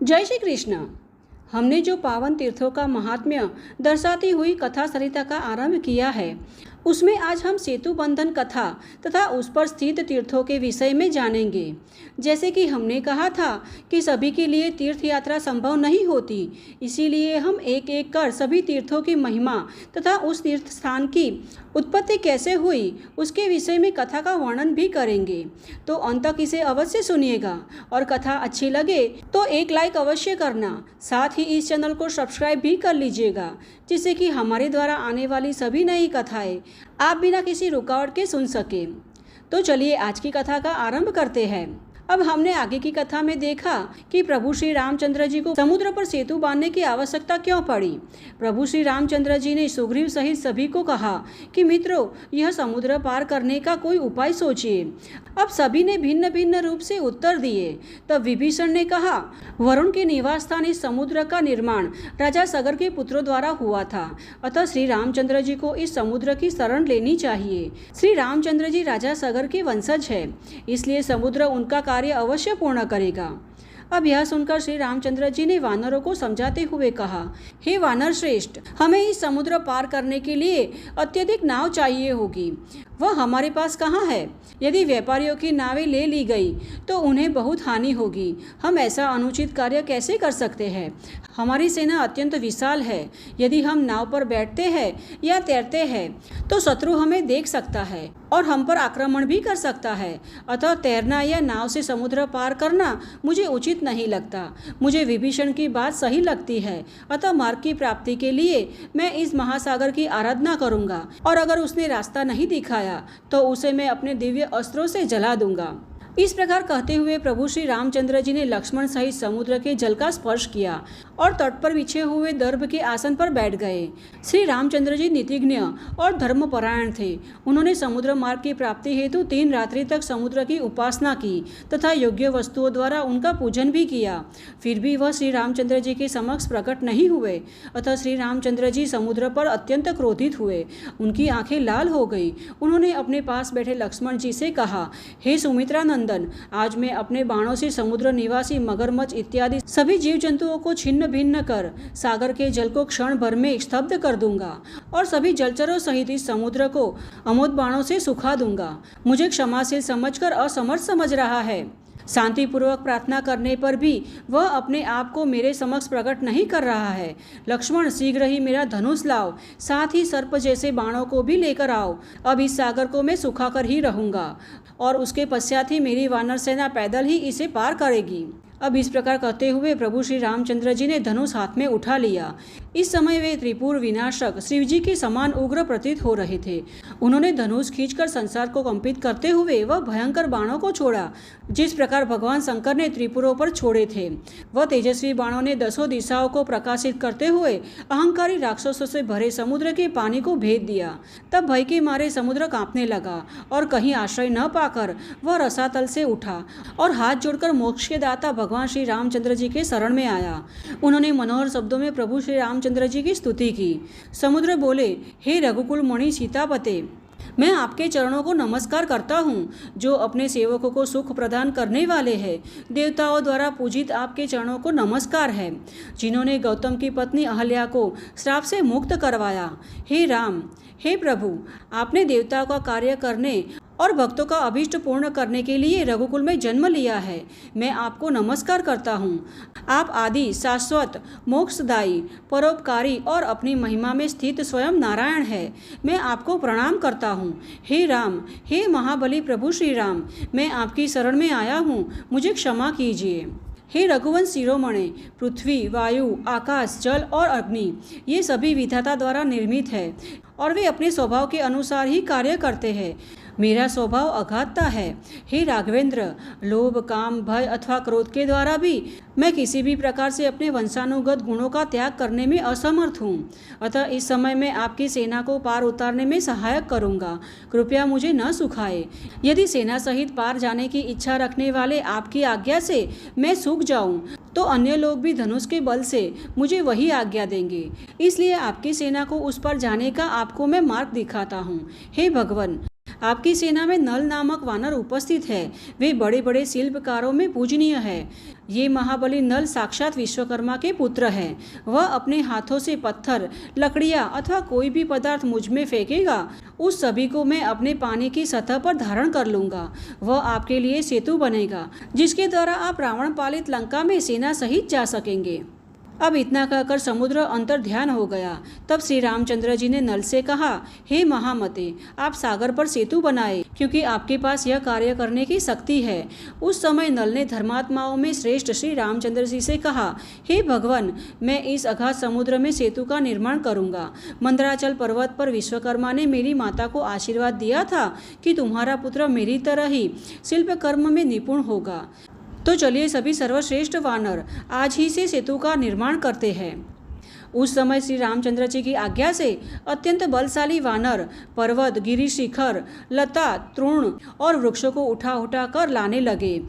जय श्री कृष्ण। हमने जो पावन तीर्थों का महात्म्य दर्शाती हुई कथा सरिता का आरंभ किया है, उसमें आज हम सेतु बंधन कथा तथा उस पर स्थित तीर्थों के विषय में जानेंगे। जैसे कि हमने कहा था कि सभी के लिए तीर्थ यात्रा संभव नहीं होती, इसीलिए हम एक एक कर सभी तीर्थों की महिमा तथा उस तीर्थ स्थान की उत्पत्ति कैसे हुई उसके विषय में कथा का वर्णन भी करेंगे। तो अंत तक इसे अवश्य सुनिएगा और कथा अच्छी लगे तो एक लाइक अवश्य करना, साथ ही इस चैनल को सब्सक्राइब भी कर लीजिएगा, जिससे कि हमारे द्वारा आने वाली सभी नई कथाएं आप बिना किसी रुकावट के सुन सकें। तो चलिए आज की कथा का आरंभ करते हैं। अब हमने आगे की कथा में देखा कि प्रभु श्री रामचंद्र जी को समुद्र पर सेतु बांधने की आवश्यकता क्यों पड़ी। प्रभु श्री रामचंद्र जी ने सुग्रीव सहित सभी को कहा कि मित्रों, यह समुद्र पार करने का कोई उपाय सोचिए। अब सभी ने भिन्न भिन्न रूप से उत्तर दिए। तब विभीषण ने कहा, वरुण के निवास स्थान इस समुद्र का निर्माण राजा सगर के पुत्रों द्वारा हुआ था, अतः श्री रामचंद्र जी को इस समुद्र की शरण लेनी चाहिए। श्री रामचंद्र जी राजा सगर के वंशज है, इसलिए समुद्र उनका कार्य अवश्य पूर्ण करेगा। अब यह सुनकर श्री रामचंद्र जी ने वानरों को समझाते हुए कहा, हे वानर श्रेष्ठ, हमें इस समुद्र पार करने के लिए अत्यधिक नाव चाहिए होगी। वह हमारे पास कहाँ है? यदि व्यापारियों की नावें ले ली गई तो उन्हें बहुत हानि होगी। हम ऐसा अनुचित कार्य कैसे कर सकते हैं? हमारी सेना अत्यंत विशाल है। यदि हम नाव पर बैठते हैं या तैरते हैं तो शत्रु हमें देख सकता है और हम पर आक्रमण भी कर सकता है। अतः तैरना या नाव से समुद्र पार करना मुझे उचित नहीं लगता। मुझे विभीषण की बात सही लगती है, अतः मार्ग की प्राप्ति के लिए मैं इस महासागर की आराधना करूंगा, और अगर उसने रास्ता नहीं दिखाया तो उसे मैं अपने दिव्य अस्त्रों से जला दूंगा। इस प्रकार कहते हुए प्रभु श्री रामचंद्र जी ने लक्ष्मण सहित समुद्र के जल का स्पर्श किया और तट पर बिछे हुए दर्भ के आसन पर बैठ गए। श्री रामचंद्र जी नीतिज्ञ और धर्मपरायण थे। उन्होंने समुद्र मार्ग की प्राप्ति हेतु 3 रात्रि तक समुद्र की उपासना की तथा योग्य वस्तुओं द्वारा उनका पूजन भी किया। फिर भी वह श्री रामचंद्र जी के समक्ष प्रकट नहीं हुए, अतः श्री रामचंद्र जी समुद्र पर अत्यंत क्रोधित हुए। उनकी आंखें लाल हो गई। उन्होंने अपने पास बैठे लक्ष्मण जी से कहा, हे सुमित्रा नंदन, आज मैं अपने बाणों से समुद्र निवासी मगरमच्छ इत्यादि सभी जीव जंतुओं को छिन्न भिन्न कर सागर के जल को क्षण भर में स्तब्ध कर दूंगा और सभी जलचरों सहित इस समुद्र को अमोद बाणों से सुखा दूंगा। मुझे क्षमाशील समझकर असमर्थ समझ रहा है। शांतिपूर्वक प्रार्थना करने पर भी वह अपने आप को मेरे समक्ष प्रकट नहीं कर रहा है। लक्ष्मण, शीघ्र ही मेरा धनुष लाओ, साथ ही सर्प जैसे बाणों को भी लेकर आओ। अब इस सागर को मैं सुखाकर ही रहूंगा और उसके पश्चात ही मेरी वानर सेना पैदल ही इसे पार करेगी। अब इस प्रकार कहते हुए प्रभु श्री रामचंद्र जी ने धनुष हाथ में उठा लिया। इस समय वे त्रिपुर विनाशक शिव जी के समान उग्र प्रतीत हो रहे थे। उन्होंने धनुष खींचकर संसार को कंपित करते हुए वह भयंकर बाणों को छोड़ा, जिस प्रकार भगवान शंकर ने त्रिपुरों पर छोड़े थे। वह तेजस्वी बाणों ने 10 दिशाओं को प्रकाशित करते हुए अहंकारी राक्षसों से भरे समुद्र के पानी को भेद दिया। तब भय के मारे समुद्र कांपने लगा और कहीं आश्रय न पाकर वह रसातल से उठा और हाथ जोड़कर मोक्ष के दाता भगवान श्री रामचंद्र जी के शरण में आया। उन्होंने मनोहर शब्दों में प्रभु श्री रामचंद्र जी की स्तुति की। समुद्र बोले, हे रघुकुल मणि सीतापते, मैं आपके चरणों को नमस्कार करता हूँ, जो अपने सेवकों को सुख प्रदान करने वाले हैं। देवताओं द्वारा पूजित आपके चरणों को नमस्कार है, जिन्होंने गौतम की पत्नी अहल्या को श्राप से मुक्त करवाया। हे राम, हे प्रभु, आपने देवताओं का कार्य करने और भक्तों का अभीष्ट पूर्ण करने के लिए रघुकुल में जन्म लिया है। मैं आपको नमस्कार करता हूँ। आप आदि, शाश्वत, मोक्षदायी, परोपकारी और अपनी महिमा में स्थित स्वयं नारायण है। मैं आपको प्रणाम करता हूँ। हे राम, हे महाबली प्रभु श्री राम, मैं आपकी शरण में आया हूँ, मुझे क्षमा कीजिए। हे रघुवंश शिरोमणि, पृथ्वी, वायु, आकाश, जल और अग्नि ये सभी विधाता द्वारा निर्मित है और वे अपने स्वभाव के अनुसार ही कार्य करते हैं। मेरा स्वभाव अघातता है। हे राघवेंद्र, लोभ, काम, भय अथवा क्रोध के द्वारा भी मैं किसी भी प्रकार से अपने वंशानुगत गुणों का त्याग करने में असमर्थ हूँ। अतः इस समय मैं आपकी सेना को पार उतारने में सहायक करूँगा। कृपया मुझे न सुखाए। यदि सेना सहित पार जाने की इच्छा रखने वाले आपकी आज्ञा से मैं सूख जाऊँ तो अन्य लोग भी धनुष के बल से मुझे वही आज्ञा देंगे। इसलिए आपकी सेना को उस पर जाने का आपको मैं मार्ग दिखाता हूँ। हे भगवान, आपकी सेना में नल नामक वानर उपस्थित है। वे बड़े बड़े शिल्पकारों में पूजनीय है। ये महाबली नल साक्षात विश्वकर्मा के पुत्र हैं। वह अपने हाथों से पत्थर, लकड़ियाँ अथवा कोई भी पदार्थ मुझ में फेंकेगा, उस सभी को मैं अपने पानी की सतह पर धारण कर लूँगा। वह आपके लिए सेतु बनेगा, जिसके द्वारा आप रावण पालित लंका में सेना सहित जा सकेंगे। अब इतना कहकर समुद्र अंतर ध्यान हो गया। तब श्री रामचंद्र जी ने नल से कहा, हे महामते, आप सागर पर सेतु बनाए, क्योंकि आपके पास यह कार्य करने की शक्ति है। उस समय नल ने धर्मात्माओं में श्रेष्ठ श्री रामचंद्र जी से कहा, हे भगवान, मैं इस अगाध समुद्र में सेतु का निर्माण करूंगा। मंदराचल पर्वत पर विश्वकर्मा ने मेरी माता को आशीर्वाद दिया था कि तुम्हारा पुत्र मेरी तरह ही शिल्प कर्म में निपुण होगा। तो चलिए सभी सर्वश्रेष्ठ वानर आज ही से सेतु का निर्माण करते हैं। उस समय श्री रामचंद्र जी की आज्ञा से अत्यंत बलशाली वानर पर्वत, गिरि शिखर, लता, तृण और वृक्षों को उठा उठा कर लाने लगे।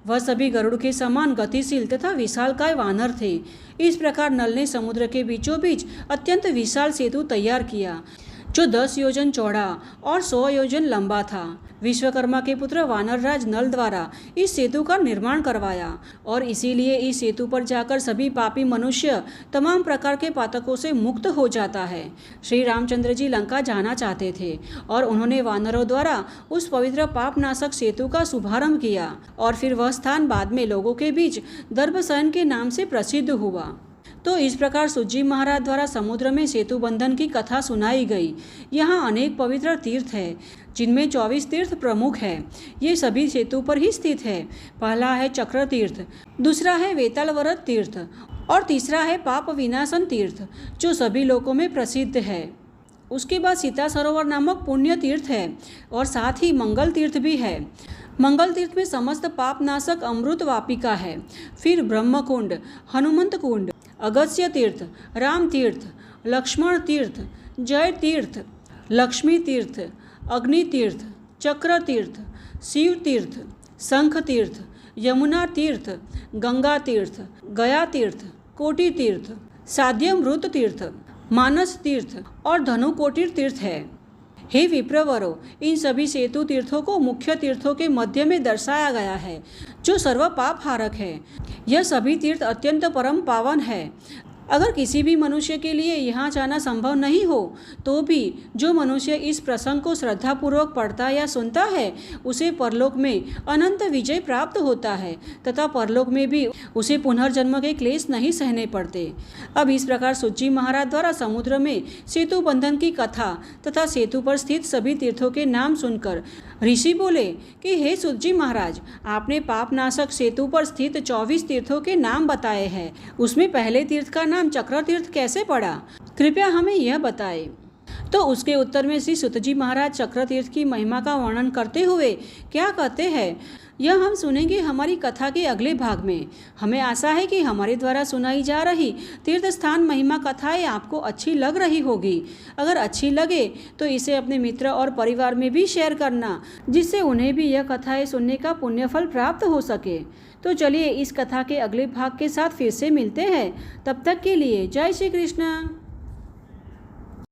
वह सभी गरुड़ के समान गतिशील तथा विशालकाय वानर थे। इस प्रकार नल ने समुद्र के बीचों बीच अत्यंत विशाल सेतु तैयार किया, जो 10 योजन चौड़ा और 100 योजन लंबा था। विश्वकर्मा के पुत्र वानरराज नल द्वारा इस सेतु का निर्माण करवाया, और इसीलिए इस सेतु पर जाकर सभी पापी मनुष्य तमाम प्रकार के पातकों से मुक्त हो जाता है। श्री रामचंद्र जी लंका जाना चाहते थे, और उन्होंने वानरों द्वारा उस पवित्र पापनाशक सेतु का शुभारंभ किया, और फिर वह स्थान बाद में लोगों के बीच दर्भशयन के नाम से प्रसिद्ध हुआ। तो इस प्रकार सुतजी महाराज द्वारा समुद्र में सेतु बंधन की कथा सुनाई गई। यहाँ अनेक पवित्र तीर्थ हैं, जिनमें 24 तीर्थ प्रमुख हैं। ये सभी सेतु पर ही स्थित है। पहला है चक्र तीर्थ, दूसरा है वेतालवरद तीर्थ, और तीसरा है पाप विनाशन तीर्थ, जो सभी लोकों में प्रसिद्ध है। उसके बाद सीता सरोवर नामक पुण्य तीर्थ है, और साथ ही मंगल तीर्थ भी है। मंगल तीर्थ में समस्त पापनाशक अमृत वापिका है। फिर ब्रह्मकुंड, हनुमंत कुंड, अगस्त्य तीर्थ, राम तीर्थ, लक्ष्मण तीर्थ, जय तीर्थ, लक्ष्मी तीर्थ, अग्नि तीर्थ, चक्र तीर्थ, शिव तीर्थ, शंख तीर्थ, यमुना तीर्थ, गंगा तीर्थ, गया तीर्थ, कोटि तीर्थ, साध्यमृत तीर्थ, मानस तीर्थ और धनुकोटिर तीर्थ है। हे विप्रवरो, इन सभी सेतु तीर्थों को मुख्य तीर्थों के मध्य में दर्शाया गया है, जो सर्व पाप हारक है। यह सभी तीर्थ अत्यंत परम पावन है। अगर किसी भी मनुष्य के लिए यहाँ जाना संभव नहीं हो, तो भी जो मनुष्य इस प्रसंग को श्रद्धापूर्वक पढ़ता या सुनता है, उसे परलोक में अनंत विजय प्राप्त होता है, तथा परलोक में भी उसे पुनर्जन्म के क्लेश नहीं सहने पड़ते। अब इस प्रकार सुतजी महाराज द्वारा समुद्र में सेतु बंधन की कथा तथा सेतु पर स्थित सभी तीर्थों के नाम सुनकर ऋषि बोले कि हे सुतजी महाराज, आपने पापनाशक सेतु पर स्थित 24 तीर्थों के नाम बताए हैं। उसमें पहले तीर्थ का नाम चक्र तीर्थ कैसे पड़ा? कृपया हमें यह बताएं। तो उसके उत्तर में श्री सुतजी महाराज चक्र तीर्थ की महिमा का वर्णन करते हुए क्या कहते हैं, यह हम सुनेंगे हमारी कथा के अगले भाग में। हमें आशा है कि हमारे द्वारा सुनाई जा रही तीर्थ स्थान महिमा कथाएं आपको अच्छी लग रही होगी। अगर अच्छी लगे तो इसे अपने मित्र और परिवार में भी शेयर करना, जिससे उन्हें भी यह कथाएं सुनने का पुण्यफल प्राप्त हो सके। तो चलिए इस कथा के अगले भाग के साथ फिर से मिलते हैं। तब तक के लिए जय श्री कृष्ण।